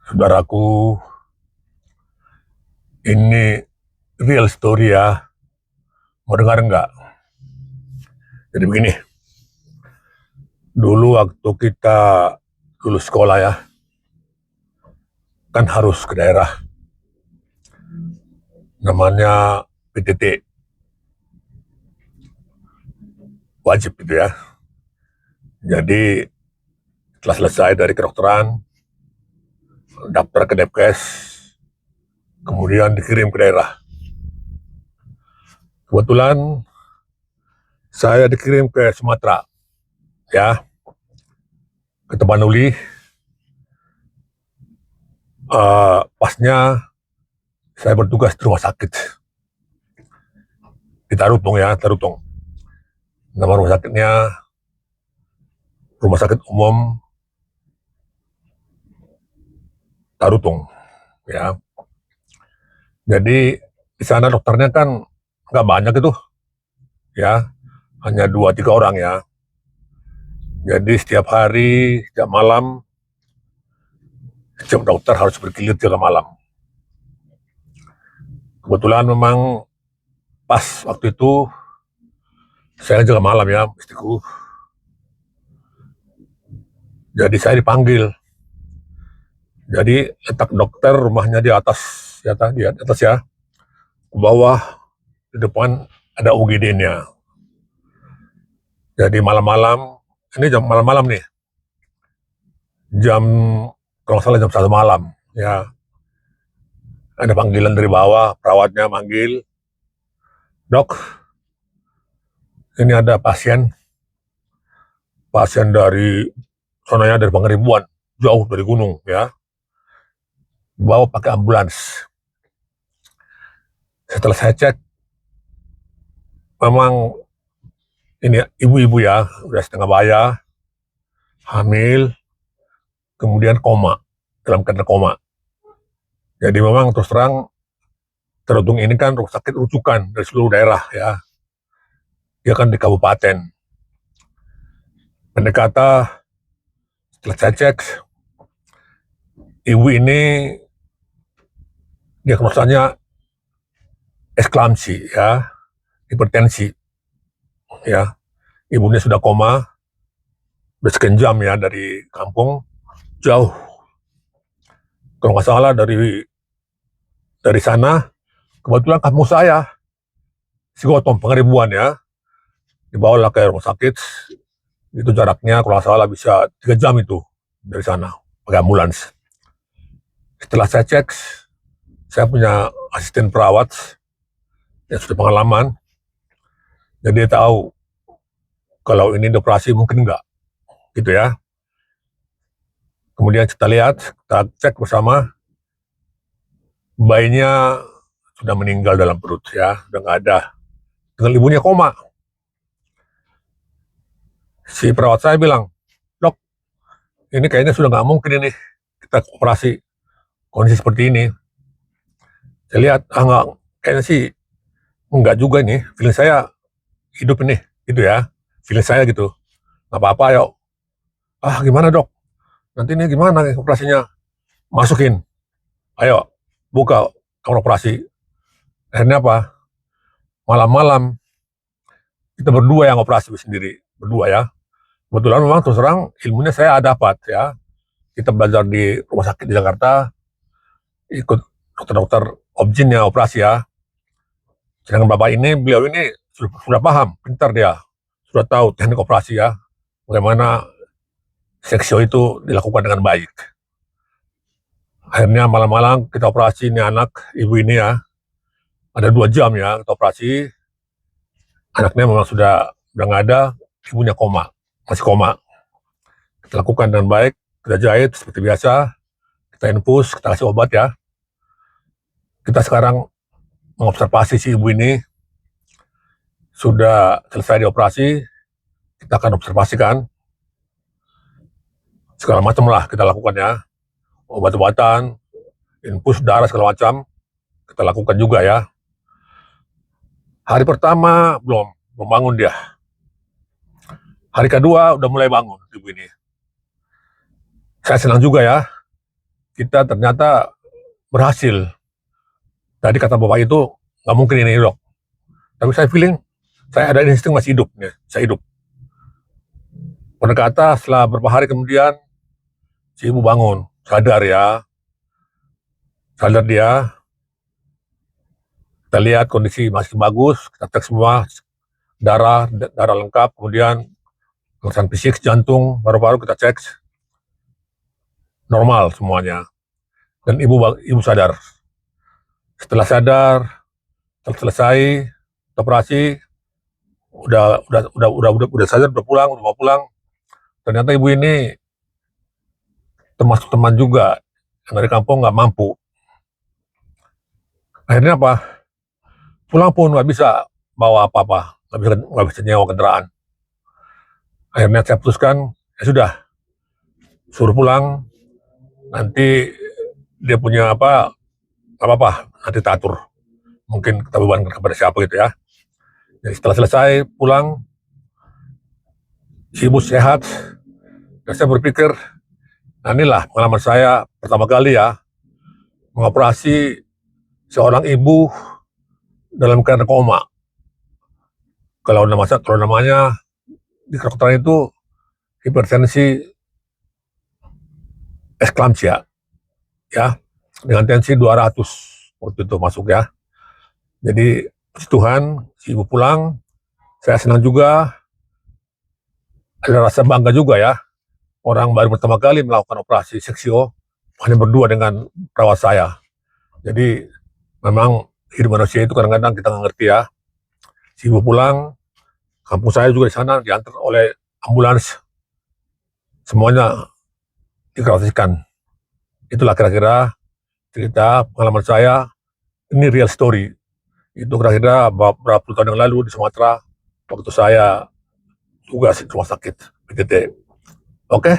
Saudaraku, ini real story ya. Mau dengar nggak? Jadi begini, dulu waktu kita lulus sekolah ya, kan harus ke daerah. Namanya PTT, wajib gitu ya. Jadi setelah selesai dari kedokteran, daftar ke Depkes, kemudian dikirim ke daerah. Kebetulan saya dikirim ke Sumatera, ya, ke Tapanuli. Pasnya saya bertugas di rumah sakit di Tarutung ya, Tarutung. Nama rumah sakitnya Rumah Sakit Umum Tarutung, ya. Jadi di sana dokternya kan nggak banyak itu, ya, hanya 2-3 orang ya. Jadi setiap hari, setiap malam, setiap dokter harus bergilir jaga malam. Kebetulan memang pas waktu itu saya jaga malam ya, istriku. Jadi saya dipanggil. Jadi letak dokter rumahnya di atas, ya, di atas ya. Ke bawah, di depan ada UGD-nya. Jadi malam-malam, ini jam malam-malam nih, jam kalau nggak salah jam 1 malam, ya. Ada panggilan dari bawah, perawatnya manggil, dok, ini ada pasien, dari sonanya dari Pangeribuan, jauh dari gunung, ya, bawa pakai ambulans. Setelah saya cek, memang ini ibu-ibu ya, udah setengah baya, hamil, kemudian koma, dalam keadaan koma. Jadi memang terus terang, Tarutung ini kan rumah sakit rujukan dari seluruh daerah ya, dia kan di kabupaten. Pendekatan setelah saya cek, ibu ini diagnosanya eklamsi ya, hipertensi ya. Ibunya sudah koma, udah sekian jam ya dari kampung, jauh. Kalau nggak salah dari sana, kebetulan kampung saya, Sigotong, Pangeribuan ya, dibawalah ke rumah sakit. Itu jaraknya kalau nggak salah bisa 3 jam itu dari sana, pakai ambulans. Setelah saya cek, saya punya asisten perawat yang sudah pengalaman, jadi dia tahu kalau ini dioperasi mungkin enggak, gitu ya. Kemudian kita lihat, kita cek bersama, bayinya sudah meninggal dalam perut ya, sudah nggak ada. Dengan ibunya koma. Si perawat saya bilang, dok, ini kayaknya sudah nggak mungkin ini kita operasi kondisi seperti ini. Saya lihat, nggak, kayaknya sih enggak juga ini. Feeling saya hidup ini, gitu ya. Feeling saya gitu. Nggak apa-apa, yuk. Gimana dok? Nanti ini gimana operasinya? Masukin. Ayo, buka kamar operasi. Akhirnya apa? Malam-malam kita berdua yang operasi sendiri, berdua ya. Kebetulan memang terus terang ilmunya saya dapat ya. Kita belajar di rumah sakit di Jakarta, ikut dokter-dokter objinnya operasi ya. Sedangkan bapak ini, beliau ini sudah paham, pintar dia, sudah tahu teknik operasi ya, bagaimana seksio itu dilakukan dengan baik. Akhirnya malam-malam kita operasi ini anak ibu ini ya, ada 2 jam ya kita operasi. Anaknya memang sudah nggak ada, ibunya koma, masih koma. Kita lakukan dengan baik, kita jahit seperti biasa, kita infus, kita kasih obat ya. Kita sekarang mengobservasi si ibu ini, sudah selesai dioperasi, kita akan observasikan, segala macam lah kita lakukan ya, obat-obatan, infus darah segala macam, kita lakukan juga ya. Hari pertama belum bangun dia. Hari kedua udah mulai bangun ibu ini. Saya senang juga ya, kita ternyata berhasil. Tadi kata bapak itu nggak mungkin ini dok, tapi saya feeling saya ada insting masih hidup nih, saya hidup. Pada kata setelah beberapa hari kemudian si ibu bangun, sadar dia. Kita lihat kondisi masih bagus, kita cek semua darah lengkap, kemudian pemeriksaan fisik, jantung, paru-paru kita cek normal semuanya. Dan ibu sadar. Setelah sadar, selesai operasi, udah sadar, udah mau pulang. Ternyata ibu ini termasuk teman juga yang dari kampung nggak mampu. Akhirnya apa? Pulang pun nggak bisa bawa apa-apa, nggak bisa nyewa kendaraan. Akhirnya saya putuskan, ya sudah, suruh pulang. Nanti dia punya apa-apa, nanti kita atur. Mungkin kita bebankan kepada siapa gitu ya. Jadi setelah selesai pulang, si ibu sehat. Dan saya berpikir, nah inilah pengalaman saya pertama kali ya, mengoperasi seorang ibu dalam keadaan koma. Kalau namanya di kedokteran itu hipertensi esklamsia, ya, dengan tensi 200 waktu itu masuk ya. Jadi puji Tuhan, si ibu pulang, saya senang juga, ada rasa bangga juga ya. Orang baru pertama kali melakukan operasi seksio, hanya berdua dengan perawat saya. Jadi memang hidup manusia itu kadang-kadang kita nggak ngerti ya. Si ibu pulang, kampung saya juga di sana diantar oleh ambulans, semuanya digratiskan. Itulah kira-kira cerita pengalaman saya. Ini real story. Itu kira-kira beberapa puluh tahun yang lalu di Sumatera, waktu saya tugas di rumah sakit PTT. Oke?